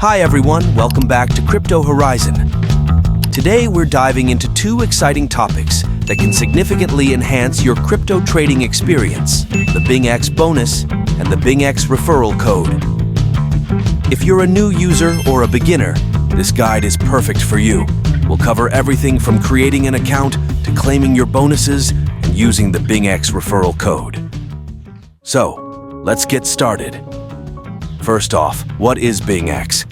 Hi everyone, welcome back to Crypto Horizon. Today we're diving into two exciting topics that can significantly enhance your crypto trading experience: the BingX bonus and the BingX referral code. If you're a new user or a beginner, this guide is perfect for you. We'll cover everything from creating an account to claiming your bonuses and using the BingX referral code. So, let's get started. First off, what is BingX?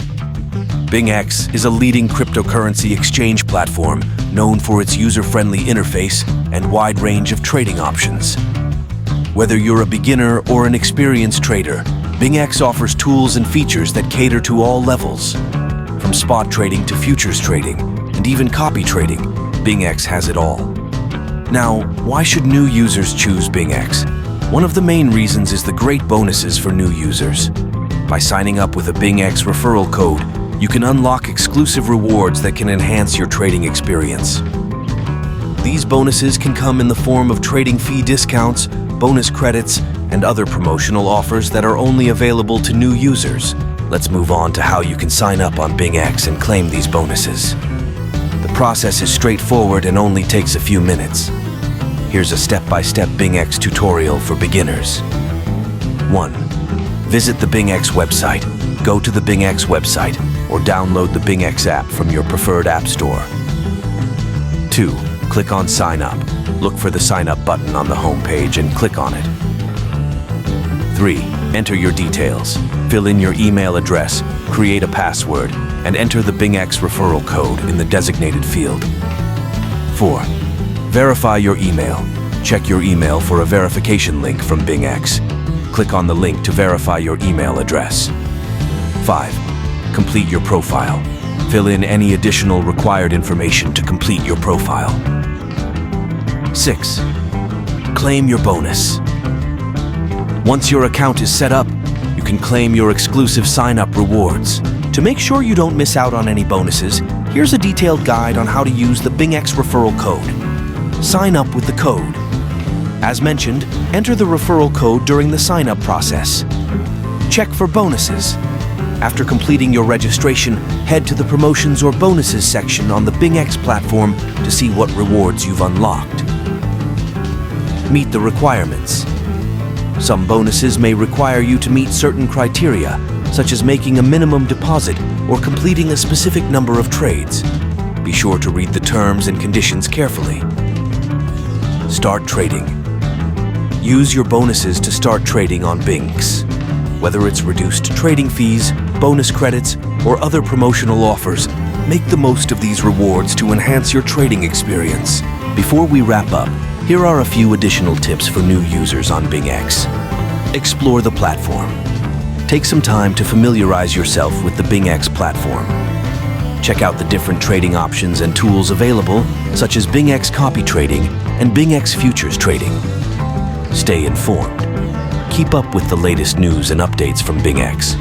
BingX is a leading cryptocurrency exchange platform known for its user-friendly interface and wide range of trading options. Whether you're a beginner or an experienced trader, BingX offers tools and features that cater to all levels. From spot trading to futures trading, and even copy trading, BingX has it all. Now, why should new users choose BingX? One of the main reasons is the great bonuses for new users. By signing up with a BingX referral code, you can unlock exclusive rewards that can enhance your trading experience. These bonuses can come in the form of trading fee discounts, bonus credits, and other promotional offers that are only available to new users. Let's move on to how you can sign up on BingX and claim these bonuses. The process is straightforward and only takes a few minutes. Here's a step-by-step BingX tutorial for beginners. 1. Visit the BingX website. Go to the BingX website or download the BingX app from your preferred app store. 2. Click on Sign Up. Look for the Sign Up button on the home page and click on it. 3. Enter your details. Fill in your email address, create a password, and enter the BingX referral code in the designated field. 4. Verify your email. Check your email for a verification link from BingX. Click on the link to verify your email address. 5. Complete your profile. Fill in any additional required information to complete your profile. 6. Claim your bonus. Once your account is set up, you can claim your exclusive sign-up rewards. To make sure you don't miss out on any bonuses, here's a detailed guide on how to use the BingX referral code. Sign up with the code. As mentioned, enter the referral code during the sign-up process. Check for bonuses. After completing your registration, head to the Promotions or Bonuses section on the BingX platform to see what rewards you've unlocked. Meet the requirements. Some bonuses may require you to meet certain criteria, such as making a minimum deposit or completing a specific number of trades. Be sure to read the terms and conditions carefully. Start trading. Use your bonuses to start trading on BingX. Whether it's reduced trading fees, bonus credits, or other promotional offers, make the most of these rewards to enhance your trading experience. Before we wrap up, here are a few additional tips for new users on BingX. Explore the platform. Take some time to familiarize yourself with the BingX platform. Check out the different trading options and tools available, such as BingX copy trading and BingX futures trading. Stay informed. Keep up with the latest news and updates from BingX.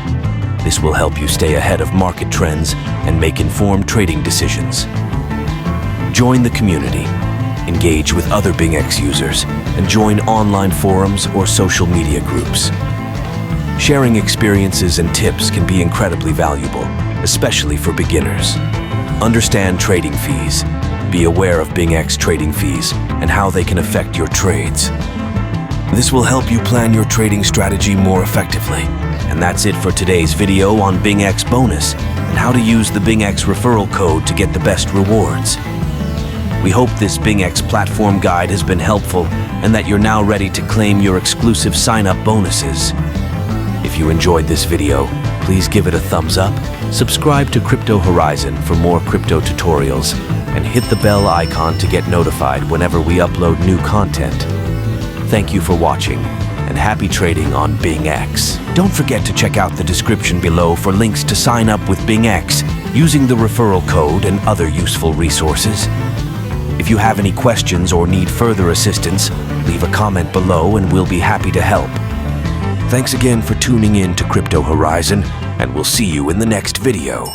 This will help you stay ahead of market trends and make informed trading decisions. Join the community, engage with other BingX users, and join online forums or social media groups. Sharing experiences and tips can be incredibly valuable, especially for beginners. Understand trading fees. Be aware of BingX trading fees and how they can affect your trades. This will help you plan your trading strategy more effectively. And that's it for today's video on BingX bonus and how to use the BingX referral code to get the best rewards. We hope this BingX platform guide has been helpful and that you're now ready to claim your exclusive sign-up bonuses. If you enjoyed this video, please give it a thumbs up, subscribe to Crypto Horizon for more crypto tutorials, and hit the bell icon to get notified whenever we upload new content. Thank you for watching, and happy trading on BingX. Don't forget to check out the description below for links to sign up with BingX using the referral code and other useful resources. If you have any questions or need further assistance, leave a comment below and we'll be happy to help. Thanks again for tuning in to Crypto Horizon, and we'll see you in the next video.